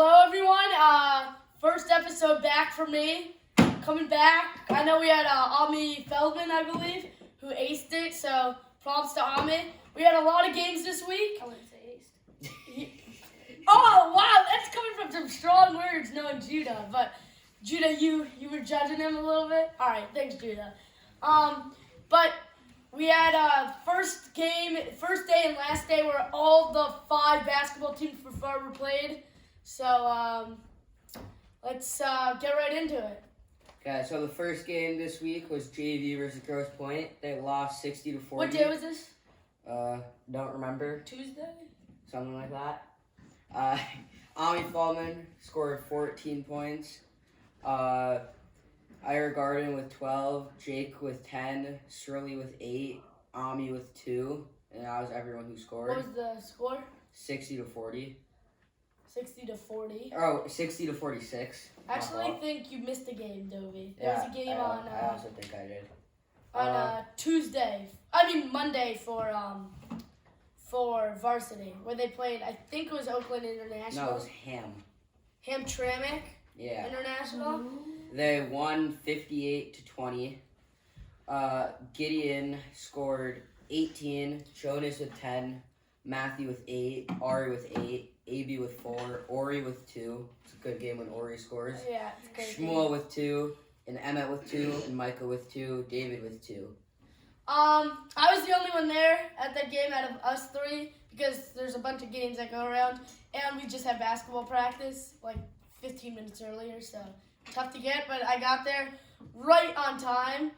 Hello, everyone. First episode back for me. Coming back. I know we had Ami Feldman, I believe, who aced it, so props to Ami. We had a lot of games this week. I wouldn't say aced. Oh, wow, that's coming from some strong words, knowing Judah. But, Judah, you were judging him a little bit? All right, thanks, Judah. But we had first day and last day where all the 5 basketball teams for Farber played. So, let's get right into it. Okay, so the first game this week was JV versus Grosse Pointe. They lost 60-40. What day was this? Don't remember. Tuesday? Something like that. Ami Feldman scored 14 points. Ira Garden with 12, Jake with 10, Shirley with 8, Ami with 2, and that was everyone who scored. What was the score? 60-40. 60-40. Oh, 60-46. Actually, I think you missed a game, Dovey. There Yeah, was a game I also think I did. on Monday for varsity, where they played, I think it was Oakland International. No, it was Hamtramck Yeah. International. They won 58-20. Gideon scored 18, Jonas with 10, Matthew with 8, Ari with 8, AB with 4, Ori with 2. It's a good game when Ori scores. Yeah, it's great. Shmuel with 2, and Emmett with 2, and Micah with 2, David with 2. I was the only one there at that game out of us 3 because there's a bunch of games that go around, and we just had basketball practice like 15 minutes earlier, so tough to get, but I got there right on time.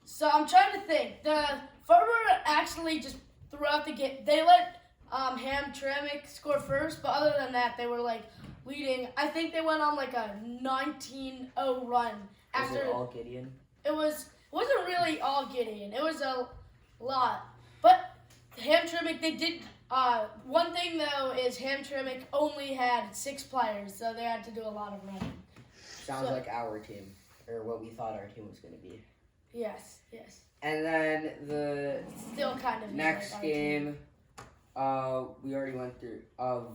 So I'm trying to think. The Farber actually just throughout the game, they let Hamtramck score first, but other than that, they were like leading. I think they went on like a 19-0 run after. Was it all Gideon? It wasn't really all Gideon. It was a lot. But Hamtramck, they did. One thing, though, is Hamtramck only had 6 players, so they had to do a lot of running. Sounds like our team, or what we thought our team was going to be. Yes. And then the Still kind of next like our game, team. we already went through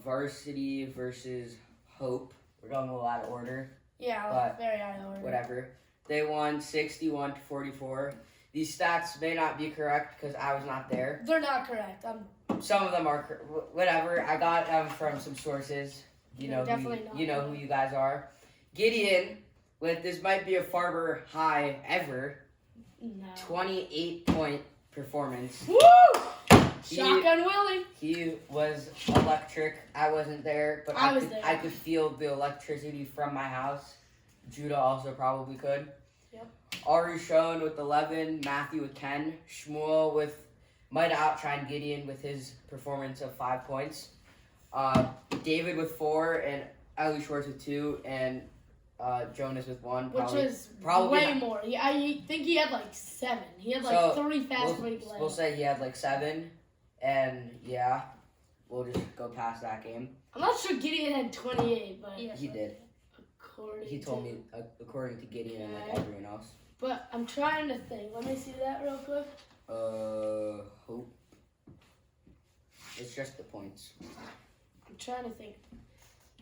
varsity versus Hope. We're going a little out of order. Yeah, but very out of order. Whatever. They won 61-44. These stats may not be correct because I was not there. They're not correct. Some of them are whatever. I got them from some sources. You know, who you guys are. Gideon, this might be a Farber high ever. No. 28-point performance. Woo! Shotgun Willie. He was electric. I wasn't there, but I was there. I could feel the electricity from my house. Judah also probably could. Yep. Ari Schoen with 11, Matthew with 10, Shmuel might have outshined Gideon with his performance of 5 points. David with 4, and Ellie Schwartz with 2, and Jonas with 1. Which was probably way more. I think he had like 7. He had like 3 fast break legs. We'll say he had like 7, and yeah, we'll just go past that game. I'm not sure Gideon had 28, but he did. He told me according to Gideon and like everyone else. But I'm trying to think. Let me see that real quick. Hope. It's just the points. I'm trying to think.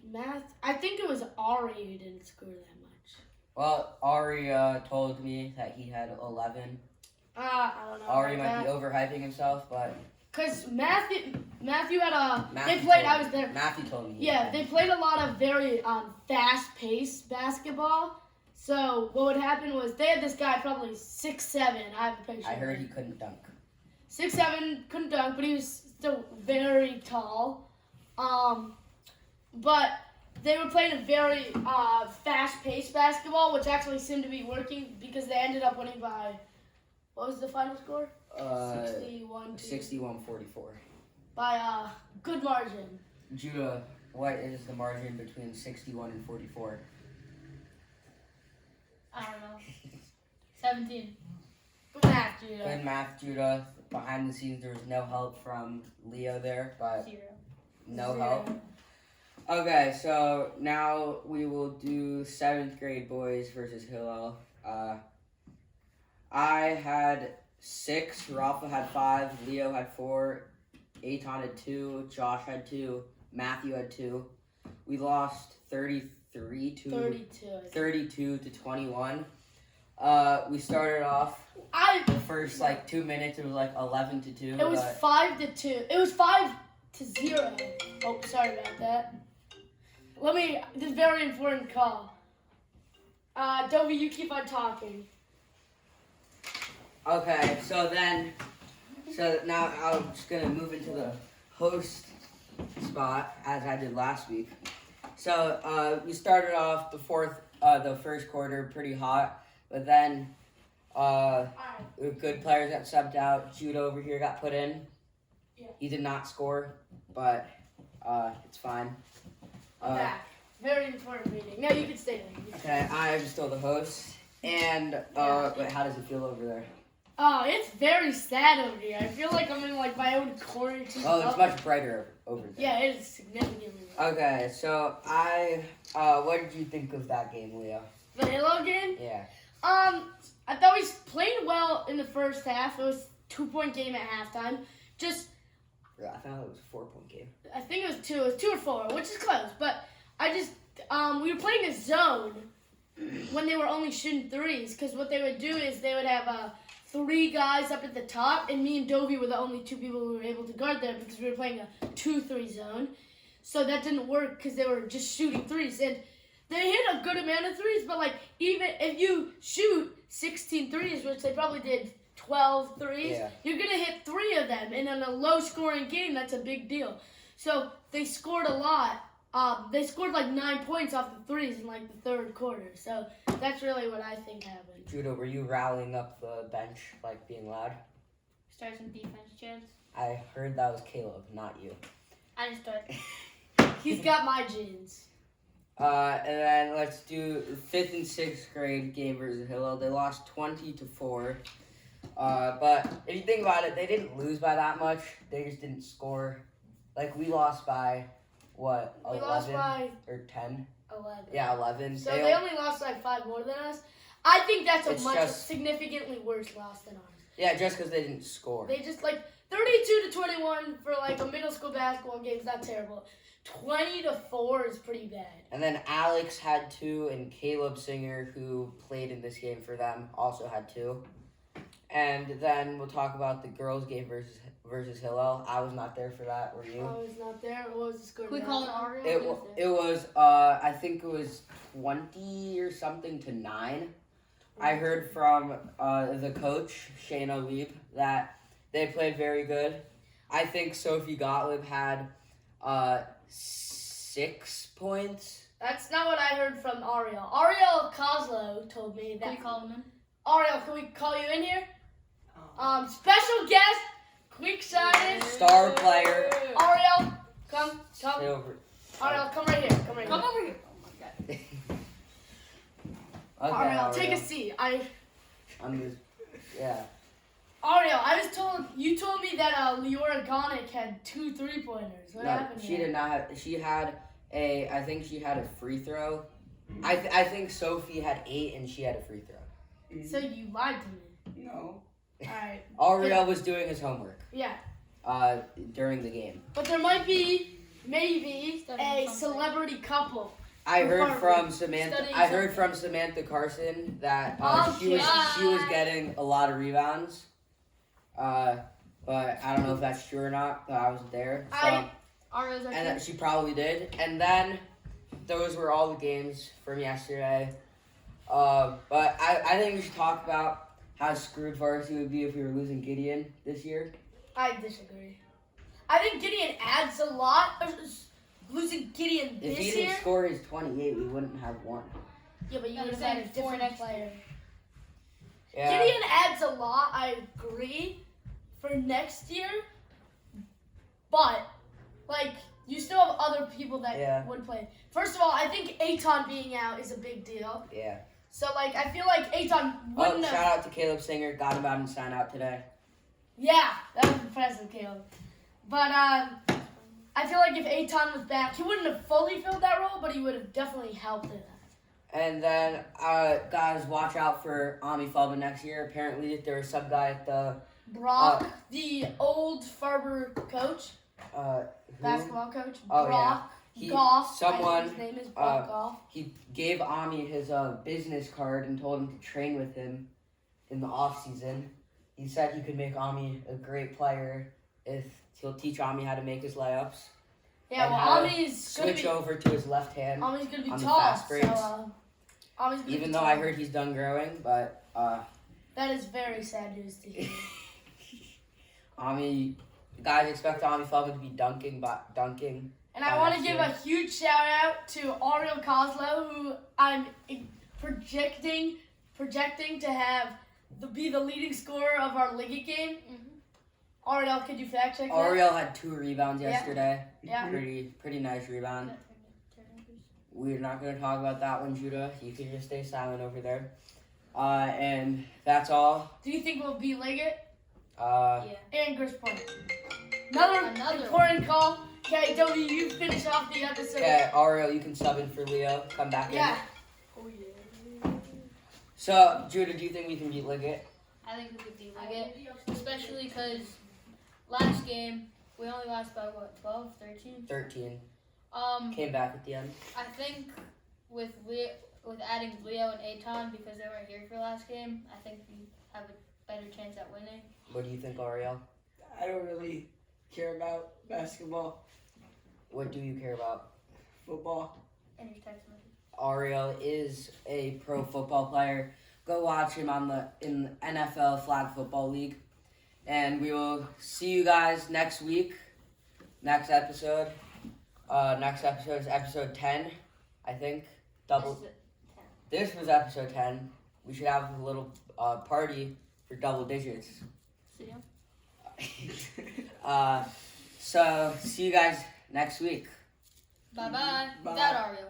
Math. I think it was Ari who didn't score that much. Well, Ari told me that he had 11. I don't know. Ari might be overhyping himself, but because Matthew had a. Matthew they played. told I was there. Matthew told me. Yeah, they played a lot of very fast-paced basketball. So what would happen was they had this guy probably 6'7". I have a picture. I heard he couldn't dunk. 6'7", couldn't dunk, but he was still very tall. But they were playing a very fast-paced basketball, which actually seemed to be working because they ended up winning by, what was the final score? 61-44. By a good margin. Judah, what is the margin between 61 and 44? I don't know. 17. Good math, Judah. Good math, Judah. Behind the scenes, there was no help from Leo there, but 0. no 0. help. Okay, so now we will do 7th grade boys versus Hillel. I had 6, Rafa had 5, Leo had 4, Eitan had 2, Josh had 2, Matthew had 2. We lost 32 to 21. We started off the first 2 minutes. It was 11 to 2. It was 5-2. It was 5-0. Oh, sorry about that. This very important call. Dovey, you keep on talking. Okay, so now I'm just gonna move into the host spot as I did last week. So we started off the first quarter pretty hot, but then good players got subbed out. Judah over here got put in. Yeah. He did not score, but it's fine. Back. Very important meeting. No, you can stay there. Okay, I'm still the host. And wait, how does it feel over there? Oh, it's very sad over here. I feel like I'm in my own corner. Oh, it's much brighter over there. Yeah, it is significantly. Okay, so what did you think of that game, Leo? The Halo game? Yeah. I thought we played well in the first half. It was a 2-point game at halftime. I thought it was a 4-point game. I think it was 2. It was 2 or 4, which is close. But we were playing a zone when they were only shooting threes. Because what they would do is they would have 3 guys up at the top, and me and Dovey were the only 2 people who were able to guard there because we were playing a 2-3 zone. So that didn't work because they were just shooting threes. And they hit a good amount of threes, but even if you shoot 16 threes, which they probably did 12 threes, you're going to hit 3 of them. And in a low-scoring game, that's a big deal. So they scored a lot. They scored 9 points off the threes in the third quarter. So that's really what I think happened. Judah, were you rallying up the bench, being loud? Start some defense chants. I heard that was Caleb, not you. I just started. He's got my genes. And then let's do 5th and 6th grade game versus Hillel. They lost 20-4. But if you think about it, they didn't lose by that much. They just didn't score. We lost by, what, 11 lost by or 10? 11. Yeah, 11. So they only lost 5 more than us. I think that's a It's significantly worse loss than ours. Yeah, just because they didn't score. They just 32-21 for a middle school basketball game is not terrible. 20-4 is pretty bad. And then Alex had 2, and Caleb Singer, who played in this game for them, also had 2. And then we'll talk about the girls' game versus Hillel. I was not there for that. Were you? I was not there. What was the score? Can we call it Ario? It was I think it was 20 or something to 9. I heard from the coach, Shayna Lieb, that they played very good. I think Sophie Gottlieb had 6 points. That's not what I heard from Ariel. Ariel Kozlow told me that. Can we call him in? Ariel, can we call you in here? Special guest, quick sign. Star player. Ariel, come. Stay over. Ariel, come right here. Come over here. Oh my God. Okay, Ariel, take a seat. Yeah. Ariel, you told me that Leora Gonick had 2 3-pointers. What happened? She did not have. I think she had a free throw. I think Sophie had 8 and she had a free throw. So you lied to me. No. Alright. Ariel was doing his homework. Yeah. During the game. But there might be maybe a celebrity couple. I heard from Samantha Carson that she was getting a lot of rebounds. But I don't know if that's true or not. But I wasn't there. So, and she probably did. And then those were all the games from yesterday. But I think we should talk about how screwed varsity would be if we were losing Gideon this year. I disagree. I think Gideon adds a lot. Losing Gideon this year. If he didn't score his 28, we wouldn't have won. Yeah, but you would have had a different player. Yeah. Gideon adds a lot, I agree, for next year. But, you still have other people that would play. First of all, I think Aton being out is a big deal. Yeah. So, I feel like Aton wouldn't have... Shout out to Caleb Singer. Got him out and signed out today. Yeah, that was impressive, Caleb. But, I feel like if Aton was back, he wouldn't have fully filled that role, but he would have definitely helped in that. And then, guys, watch out for Ami Felba next year. Apparently, there was some guy at the... Brock, the old Farber coach. Who? basketball coach, Oh, Brock He- Goff. someone, His name is Brock Goff. He gave Ami his business card and told him to train with him in the off season. He said he could make Ami a great player if he'll teach Ami how to make his layups. Yeah, and well, how to Ami's gonna Switch be over to his left hand. Ami's gonna be on the tall. fast So breaks. Ami's gonna Even be though tall. I heard he's done growing, but That is very sad news to hear. Ami, guys expect Ami Feldman to be dunking. And I want to give a huge shout out to Ariel Coslow, who I'm projecting to have be the leading scorer of our Liga game. Mm-hmm. Ariel, could you fact check that? Ariel had 2 rebounds yesterday. Yeah. Pretty nice rebound. We're not going to talk about that one, Judah. You can just stay silent over there. And that's all. Do you think we'll beat Liga? Yeah. And Chris Point. Another important call. Okay, W, you finish off the episode. Okay, Ariel, you can sub in for Leo. Come back Yeah. in. Oh yeah. So, Judah, do you think we can beat Liggett? I think we could beat Liggett, especially because last game we only lost by what, 12, 13? 13. Came back at the end. I think with adding Leo and Aton because they weren't here for last game, I think we have a better chance at winning. What do you think, Ariel? I don't really care about basketball, What do you care about? football. And your text message. Ariel is a pro football player. Go watch him in the NFL Flag Football League. And we will see you guys next week. Next episode. Next episode is episode 10, I think. This was episode 10. We should have a little party for double digits. See So, see you guys next week. Bye-bye. Bye. Without Ariel.